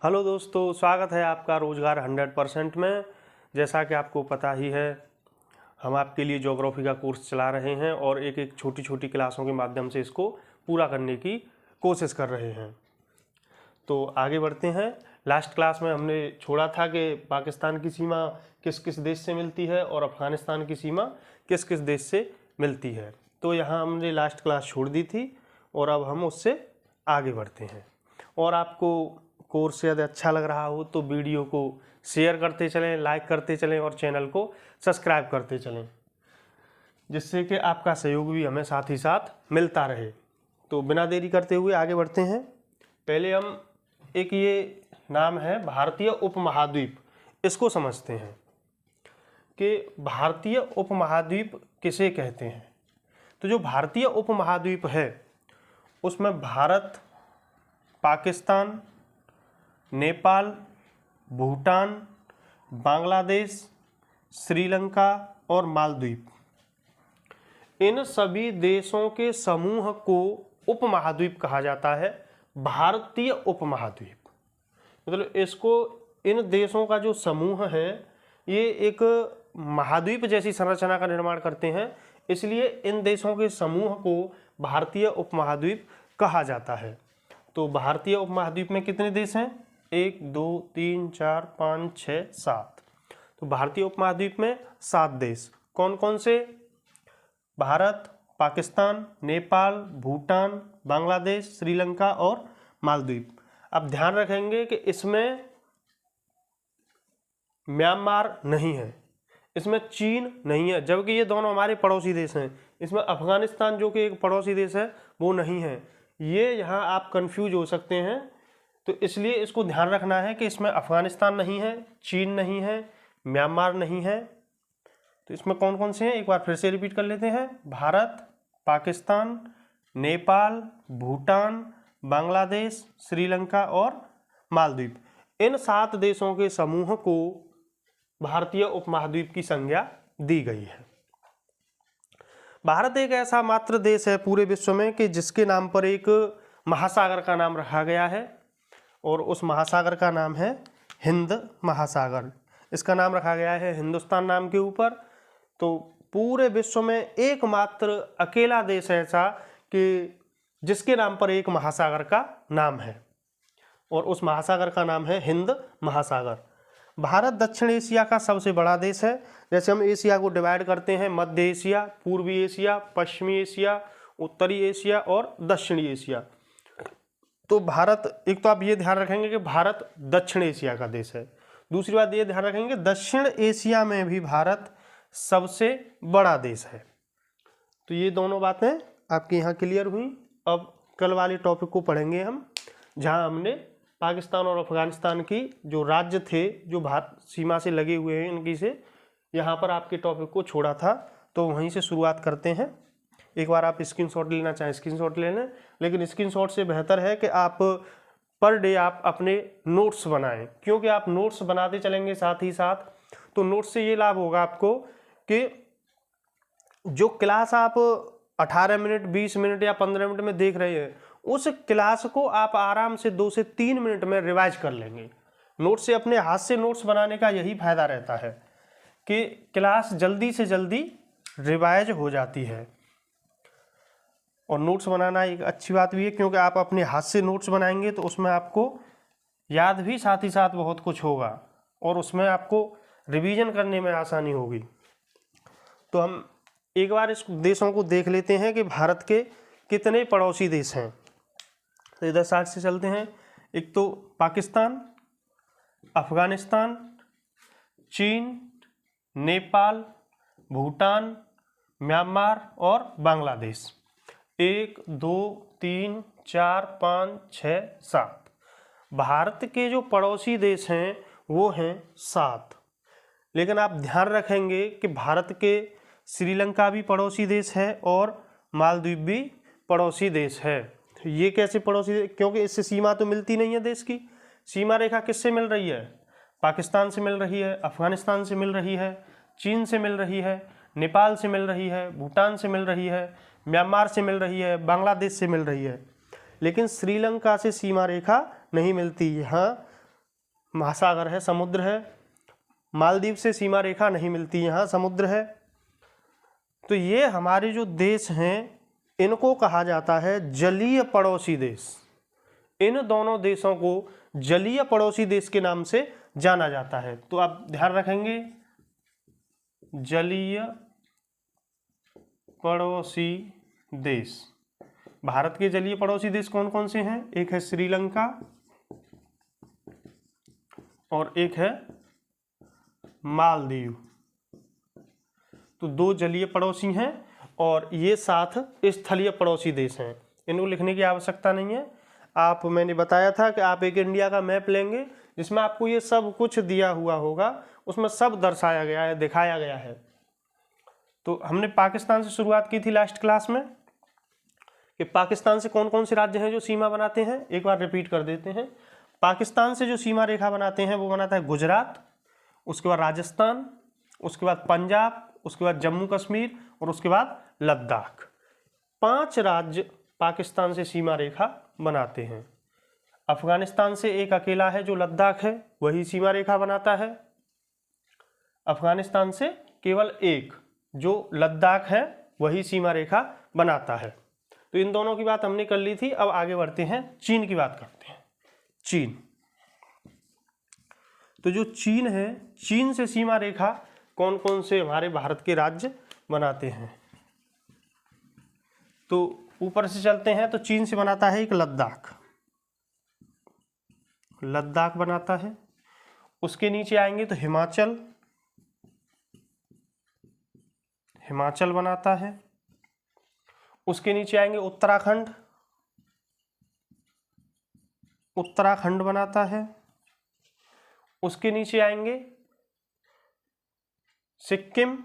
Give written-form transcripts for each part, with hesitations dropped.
Hello दोस्तों, स्वागत है आपका रोजगार 100% में। जैसा कि आपको पता ही है, हम आपके लिए ज्योग्राफी का कोर्स चला रहे हैं और एक एक छोटी छोटी क्लासों के माध्यम से इसको पूरा करने की कोशिश कर रहे हैं। तो आगे बढ़ते हैं। लास्ट क्लास में हमने छोड़ा था कि पाकिस्तान की सीमा किस किस देश से मिलती है और अफ़गानिस्तान की सीमा किस किस देश से मिलती है। तो यहाँ हमने लास्ट क्लास छोड़ दी थी और अब हम उससे आगे बढ़ते हैं। और आपको कोर्स यदि अच्छा लग रहा हो तो वीडियो को शेयर करते चलें, लाइक करते चलें और चैनल को सब्सक्राइब करते चलें, जिससे कि आपका सहयोग भी हमें साथ ही साथ मिलता रहे। तो बिना देरी करते हुए आगे बढ़ते हैं। पहले हम एक ये नाम है भारतीय उपमहाद्वीप, इसको समझते हैं कि भारतीय उपमहाद्वीप किसे कहते हैं। तो जो भारतीय उपमहाद्वीप है उसमें भारत, पाकिस्तान, नेपाल, भूटान, बांग्लादेश, श्रीलंका और मालदीव, इन सभी देशों के समूह को उपमहाद्वीप कहा जाता है। भारतीय उपमहाद्वीप मतलब इसको, इन देशों का जो समूह है ये एक महाद्वीप जैसी संरचना का निर्माण करते हैं, इसलिए इन देशों के समूह को भारतीय उपमहाद्वीप कहा जाता है। तो भारतीय उपमहाद्वीप में कितने देश हैं? 1 2 3 4 5 6 7। तो भारतीय उपमहाद्वीप में 7 देश। कौन कौन से? भारत, पाकिस्तान, नेपाल, भूटान, बांग्लादेश, श्रीलंका और मालदीव। अब ध्यान रखेंगे कि इसमें म्यांमार नहीं है, इसमें चीन नहीं है, जबकि ये दोनों हमारे पड़ोसी देश हैं। इसमें अफगानिस्तान जो कि एक पड़ोसी देश है वो नहीं है। ये यहाँ आप कंफ्यूज हो सकते हैं, तो इसलिए इसको ध्यान रखना है कि इसमें अफगानिस्तान नहीं है, चीन नहीं है, म्यांमार नहीं है। तो इसमें कौन कौन से हैं एक बार फिर से रिपीट कर लेते हैं। भारत, पाकिस्तान, नेपाल, भूटान, बांग्लादेश, श्रीलंका और मालदीव, इन 7 देशों के समूह को भारतीय उपमहाद्वीप की संज्ञा दी गई है। भारत एक ऐसा मात्र देश है पूरे विश्व में कि जिसके नाम पर एक महासागर का नाम रखा गया है और उस महासागर का नाम है हिंद महासागर। इसका नाम रखा गया है हिंदुस्तान नाम के ऊपर। तो पूरे विश्व में एकमात्र अकेला देश है ऐसा कि जिसके नाम पर एक महासागर का नाम है और उस महासागर का नाम है हिंद महासागर। भारत दक्षिण एशिया का सबसे बड़ा देश है। जैसे हम एशिया को डिवाइड करते हैं मध्य एशिया, पूर्वी एशिया, पश्चिमी एशिया, उत्तरी एशिया और दक्षिणी एशिया। तो भारत, एक तो आप ये ध्यान रखेंगे कि भारत दक्षिण एशिया का देश है। दूसरी बात ये ध्यान रखेंगे दक्षिण एशिया में भी भारत सबसे बड़ा देश है। तो ये दोनों बातें आपके यहाँ क्लियर हुई। अब कल वाले टॉपिक को पढ़ेंगे हम, जहाँ हमने पाकिस्तान और अफगानिस्तान की जो राज्य थे जो भारत सीमा से लगे हुए हैं इनकी से, यहाँ पर आपके टॉपिक को छोड़ा था। तो वहीं से शुरुआत करते हैं। एक बार आप स्क्रीनशॉट लेना चाहें स्क्रीनशॉट ले लें, लेकिन स्क्रीनशॉट से बेहतर है कि आप पर डे आप अपने नोट्स बनाएं, क्योंकि आप नोट्स बनाते चलेंगे साथ ही साथ, तो नोट्स से ये लाभ होगा आपको कि जो क्लास आप 18 मिनट, 20 मिनट या 15 मिनट में देख रहे हैं, उस क्लास को आप आराम से 2 से 3 मिनट में रिवाइज कर लेंगे। नोट्स से, अपने हाथ से नोट्स बनाने का यही फायदा रहता है कि क्लास जल्दी से जल्दी रिवाइज हो जाती है। और नोट्स बनाना एक अच्छी बात भी है, क्योंकि आप अपने हाथ से नोट्स बनाएंगे तो उसमें आपको याद भी साथ ही साथ बहुत कुछ होगा और उसमें आपको रिवीजन करने में आसानी होगी। तो हम एक बार इस देशों को देख लेते हैं कि भारत के कितने पड़ोसी देश हैं। तो इधर साइड से चलते हैं। एक तो पाकिस्तान, अफगानिस्तान, चीन, नेपाल, भूटान, म्यांमार और बांग्लादेश। 1 2 3 4 5 6 7। भारत के जो पड़ोसी देश हैं वो हैं 7। लेकिन आप ध्यान रखेंगे कि भारत के श्रीलंका भी पड़ोसी देश है और मालदीव भी पड़ोसी देश है। ये कैसे पड़ोसी? क्योंकि इससे सीमा तो मिलती नहीं है देश की। सीमा रेखा किससे मिल रही है? पाकिस्तान से मिल रही है, अफगानिस्तान से मिल रही है, चीन से मिल रही है, नेपाल से मिल रही है, भूटान से मिल रही है, म्यांमार से मिल रही है, बांग्लादेश से मिल रही है। लेकिन श्रीलंका से सीमा रेखा नहीं मिलती। यहाँ महासागर है, समुद्र है। मालदीव से सीमा रेखा नहीं मिलती, यहाँ समुद्र है। तो ये हमारे जो देश हैं इनको कहा जाता है जलीय पड़ोसी देश। इन दोनों देशों को जलीय पड़ोसी देश के नाम से जाना जाता है। तो आप ध्यान रखेंगे, जलीय पड़ोसी देश। भारत के जलीय पड़ोसी देश कौन कौन से हैं? एक है श्रीलंका और एक है मालदीव। तो दो जलीय पड़ोसी हैं और ये 7 स्थलीय पड़ोसी देश हैं। इनको लिखने की आवश्यकता नहीं है। आप, मैंने बताया था कि आप एक इंडिया का मैप लेंगे जिसमें आपको ये सब कुछ दिया हुआ होगा, उसमें सब दर्शाया गया है, दिखाया गया है। तो हमने पाकिस्तान से शुरुआत की थी लास्ट क्लास में कि पाकिस्तान से कौन कौन से राज्य हैं जो सीमा बनाते हैं। एक बार रिपीट कर देते हैं। पाकिस्तान से जो सीमा रेखा बनाते हैं वो बनाता है गुजरात, उसके बाद राजस्थान, उसके बाद पंजाब, उसके बाद जम्मू कश्मीर और उसके बाद लद्दाख। 5 राज्य पाकिस्तान से सीमा रेखा बनाते हैं। अफगानिस्तान से एक अकेला है जो लद्दाख है, वही सीमा रेखा बनाता है। अफगानिस्तान से केवल एक जो लद्दाख है वही सीमा रेखा बनाता है। तो इन दोनों की बात हमने कर ली थी। अब आगे बढ़ते हैं, चीन की बात करते हैं। चीन, तो जो चीन है, चीन से सीमा रेखा कौन कौन से हमारे भारत के राज्य बनाते हैं? तो ऊपर से चलते हैं तो चीन से बनाता है एक लद्दाख, लद्दाख बनाता है। उसके नीचे आएंगे तो हिमाचल, हिमाचल बनाता है। उसके नीचे आएंगे उत्तराखंड, उत्तराखंड बनाता है। उसके नीचे आएंगे सिक्किम,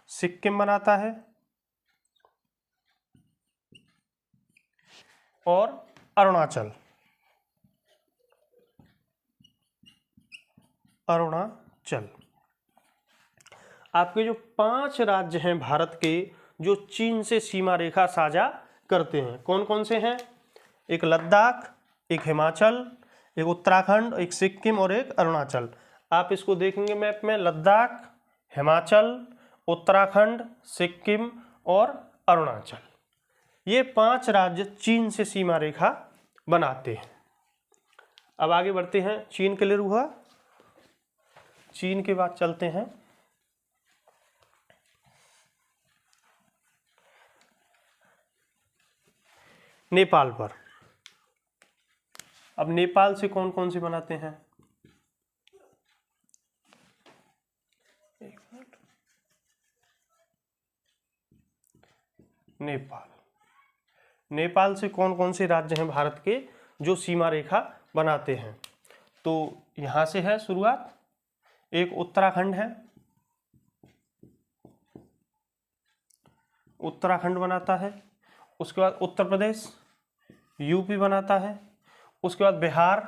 सिक्किम बनाता है। और अरुणाचल, अरुणाचल। आपके जो 5 राज्य हैं भारत के जो चीन से सीमा रेखा साझा करते हैं, कौन कौन से हैं? एक लद्दाख, एक हिमाचल, एक उत्तराखंड, एक सिक्किम और एक अरुणाचल। आप इसको देखेंगे मैप में, लद्दाख, हिमाचल, उत्तराखंड, सिक्किम और अरुणाचल, ये 5 राज्य चीन से सीमा रेखा बनाते हैं। अब आगे बढ़ते हैं। चीन क्लियर हुआ? चीन के बाद चलते हैं नेपाल पर। अब नेपाल से कौन कौन से बनाते हैं? नेपाल, नेपाल से कौन कौन से राज्य हैं भारत के जो सीमा रेखा बनाते हैं? तो यहां से है शुरुआत। एक उत्तराखंड है, उत्तराखंड बनाता है। उसके बाद उत्तर प्रदेश, यूपी बनाता है। उसके बाद बिहार,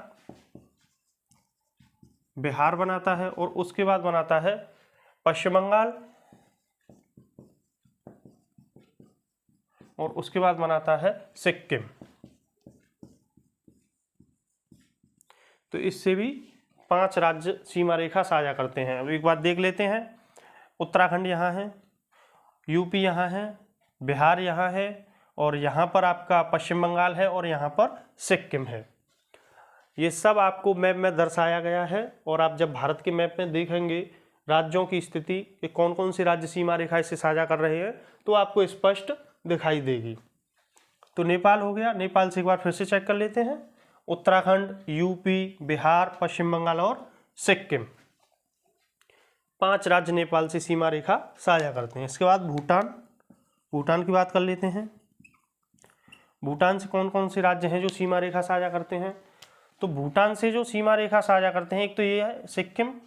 बिहार बनाता है। और उसके बाद बनाता है पश्चिम बंगाल। और उसके बाद बनाता है सिक्किम। तो इससे भी 5 राज्य सीमा रेखा साझा करते हैं। अब एक बार देख लेते हैं। उत्तराखंड यहाँ है, यूपी यहाँ है, बिहार यहाँ है और यहाँ पर आपका पश्चिम बंगाल है और यहाँ पर सिक्किम है। ये सब आपको मैप में दर्शाया गया है। और आप जब भारत के मैप में देखेंगे राज्यों की स्थिति कि कौन कौन से राज्य सीमा रेखा इससे साझा कर रहे हैं तो आपको स्पष्ट दिखाई देगी। तो नेपाल हो गया। नेपाल से एक बार फिर से चेक कर लेते हैं। उत्तराखंड, यूपी, बिहार, पश्चिम बंगाल और सिक्किम, 5 राज्य नेपाल से सीमा रेखा साझा करते हैं। इसके बाद भूटान, भूटान की बात कर लेते हैं। भूटान से कौन कौन से राज्य हैं जो सीमा रेखा साझा करते हैं? तो भूटान से जो सीमा रेखा साझा करते हैं, एक तो ये है सिक्किम,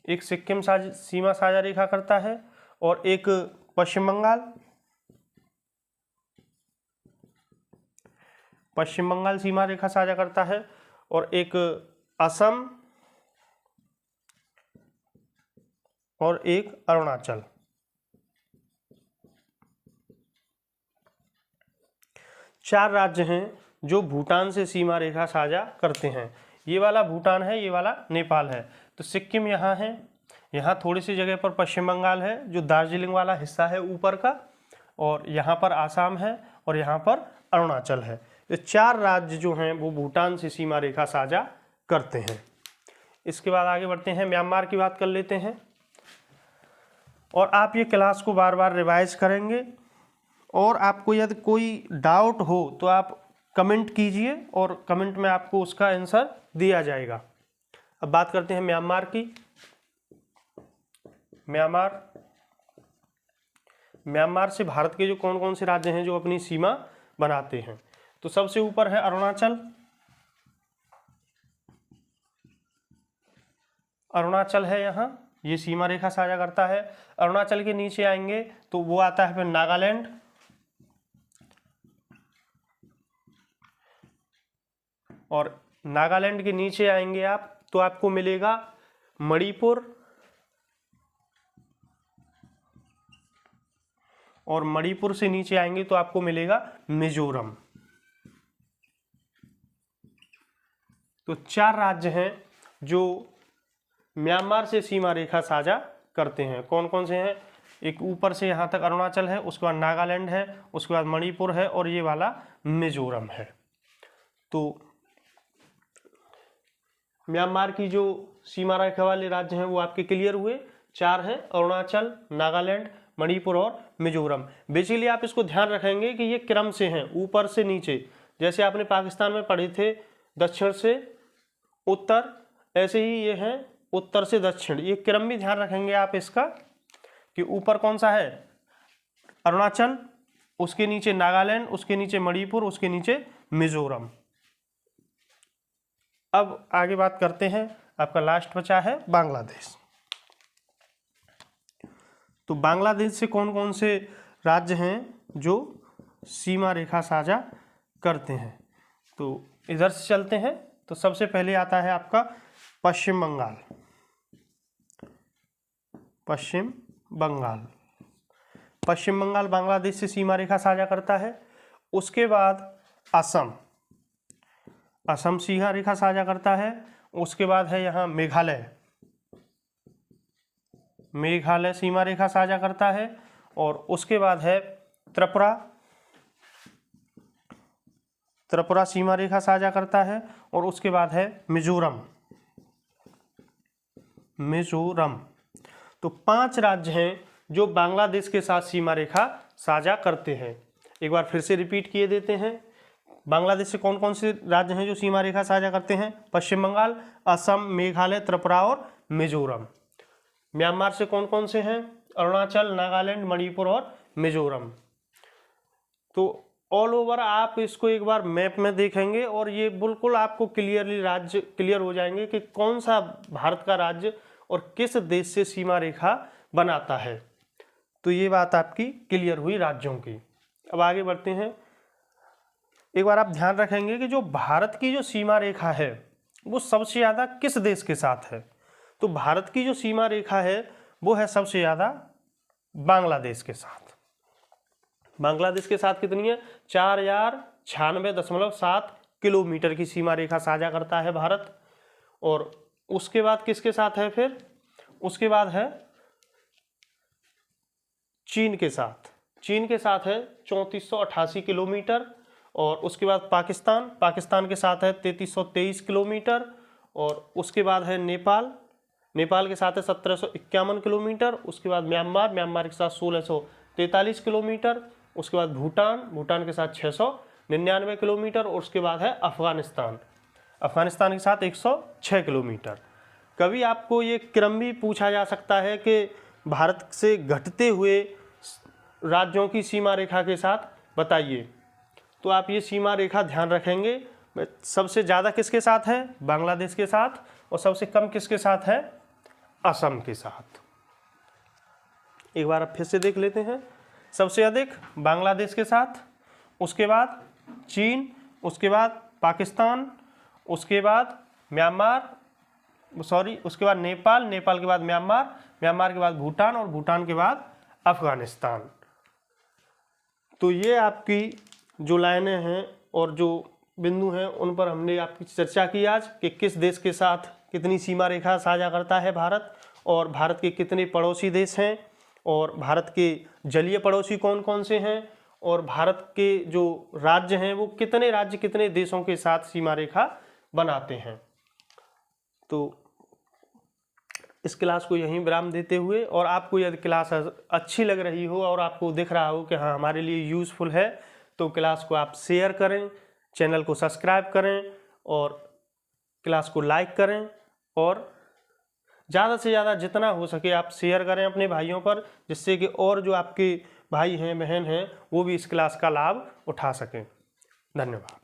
एक सिक्किम सीमा साझा रेखा करता है और एक पश्चिम बंगाल, पश्चिम बंगाल सीमा रेखा साझा करता है और एक असम और एक अरुणाचल। 4 राज्य हैं जो भूटान से सीमा रेखा साझा करते हैं। ये वाला भूटान है, ये वाला नेपाल है। तो सिक्किम यहाँ है, यहाँ थोड़ी सी जगह पर पश्चिम बंगाल है जो दार्जिलिंग वाला हिस्सा है ऊपर का, और यहाँ पर आसाम है और यहाँ पर अरुणाचल है। ये 4 राज्य जो हैं वो भूटान से सीमा रेखा साझा करते हैं। इसके बाद आगे बढ़ते हैं, म्यांमार की बात कर लेते हैं। और आप ये क्लास को बार बार रिवाइज करेंगे, और आपको यदि कोई डाउट हो तो आप कमेंट कीजिए और कमेंट में आपको उसका आंसर दिया जाएगा। अब बात करते हैं म्यांमार की। म्यांमार से भारत के जो कौन कौन से राज्य हैं जो अपनी सीमा बनाते हैं, तो सबसे ऊपर है अरुणाचल। अरुणाचल है यहाँ, ये सीमा रेखा साझा करता है। अरुणाचल के नीचे आएंगे तो वो आता है फिर नागालैंड, और नागालैंड के नीचे आएंगे आप तो आपको मिलेगा मणिपुर, और मणिपुर से नीचे आएंगे तो आपको मिलेगा मिजोरम। तो 4 राज्य हैं जो म्यांमार से सीमा रेखा साझा करते हैं। कौन कौन से हैं? एक ऊपर से यहाँ तक अरुणाचल है, उसके बाद नागालैंड है, उसके बाद मणिपुर है, और ये वाला मिजोरम है। तो म्यांमार की जो सीमा रेखा वाले राज्य हैं वो आपके क्लियर हुए। 4 हैं, अरुणाचल, नागालैंड, मणिपुर और मिजोरम। बेसिकली आप इसको ध्यान रखेंगे कि ये क्रम से हैं, ऊपर से नीचे। जैसे आपने पाकिस्तान में पढ़े थे दक्षिण से उत्तर, ऐसे ही ये हैं उत्तर से दक्षिण। ये क्रम भी ध्यान रखेंगे आप इसका कि ऊपर कौन सा है अरुणाचल, उसके नीचे नागालैंड, उसके नीचे मणिपुर, उसके नीचे मिजोरम। अब आगे बात करते हैं, आपका लास्ट बचा है बांग्लादेश। तो बांग्लादेश से कौन कौन से राज्य हैं जो सीमा रेखा साझा करते हैं, तो इधर से चलते हैं। तो सबसे पहले आता है आपका पश्चिम बंगाल। पश्चिम बंगाल बांग्लादेश से सीमा रेखा साझा करता है। उसके बाद असम सीमा रेखा साझा करता है। उसके बाद है यहाँ मेघालय सीमा रेखा साझा करता है। और उसके बाद है त्रिपुरा सीमा रेखा साझा करता है। और उसके बाद है मिजोरम। तो 5 राज्य हैं जो बांग्लादेश के साथ सीमा रेखा साझा करते हैं। एक बार फिर से रिपीट किए देते हैं। बांग्लादेश से कौन कौन से राज्य हैं जो सीमा रेखा साझा करते हैं? पश्चिम बंगाल, असम, मेघालय, त्रिपुरा और मिजोरम। म्यांमार से कौन कौन से हैं? अरुणाचल, नागालैंड, मणिपुर और मिजोरम। तो ऑल ओवर आप इसको एक बार मैप में देखेंगे और ये बिल्कुल आपको क्लियरली राज्य क्लियर हो जाएंगे कि कौन सा भारत का राज्य और किस देश से सीमा रेखा बनाता है। तो ये बात आपकी क्लियर हुई राज्यों की। अब आगे बढ़ते हैं। एक बार आप ध्यान रखेंगे कि जो भारत की जो सीमा रेखा है वो सबसे ज़्यादा किस देश के साथ है? तो भारत की जो सीमा रेखा है वो है सबसे ज़्यादा बांग्लादेश के साथ। बांग्लादेश के साथ कितनी है? 4096.7 किलोमीटर की सीमा रेखा साझा करता है भारत। और उसके बाद किसके साथ है फिर? उसके बाद है चीन के साथ। चीन के साथ है 3488 किलोमीटर। और उसके बाद पाकिस्तान के साथ है 3323 किलोमीटर। और उसके बाद है नेपाल के साथ है 1751 किलोमीटर। उसके बाद म्यांमार के साथ 1643 किलोमीटर। उसके बाद भूटान के साथ 699 किलोमीटर। और उसके बाद है अफगानिस्तान के साथ 106 किलोमीटर। कभी आपको ये क्रम भी पूछा जा सकता है कि भारत से घटते हुए राज्यों की सीमा रेखा के साथ बताइए। तो आप ये सीमा रेखा ध्यान रखेंगे। सबसे ज़्यादा किसके साथ है? बांग्लादेश के साथ। और सबसे कम किसके साथ है? असम के साथ। एक बार आप फिर से देख लेते हैं। सबसे अधिक बांग्लादेश के साथ, उसके बाद चीन, उसके बाद पाकिस्तान, उसके बाद उसके बाद नेपाल के बाद म्यांमार के बाद भूटान और भूटान के बाद अफगानिस्तान। तो ये आपकी जो लाइनें हैं और जो बिंदु हैं उन पर हमने आपकी चर्चा की आज कि किस देश के साथ कितनी सीमा रेखा साझा करता है भारत, और भारत के कितने पड़ोसी देश हैं, और भारत के जलीय पड़ोसी कौन कौन से हैं, और भारत के जो राज्य हैं वो कितने राज्य कितने देशों के साथ सीमा रेखा बनाते हैं। तो इस क्लास को यहीं विराम देते हुए, और आपको यदि क्लास अच्छी लग रही हो और आपको दिख रहा हो कि हाँ हमारे लिए यूज़फुल है, तो क्लास को आप शेयर करें, चैनल को सब्सक्राइब करें और क्लास को लाइक करें, और ज़्यादा से ज़्यादा जितना हो सके आप शेयर करें अपने भाइयों पर, जिससे कि और जो आपके भाई हैं बहन हैं वो भी इस क्लास का लाभ उठा सकें। धन्यवाद।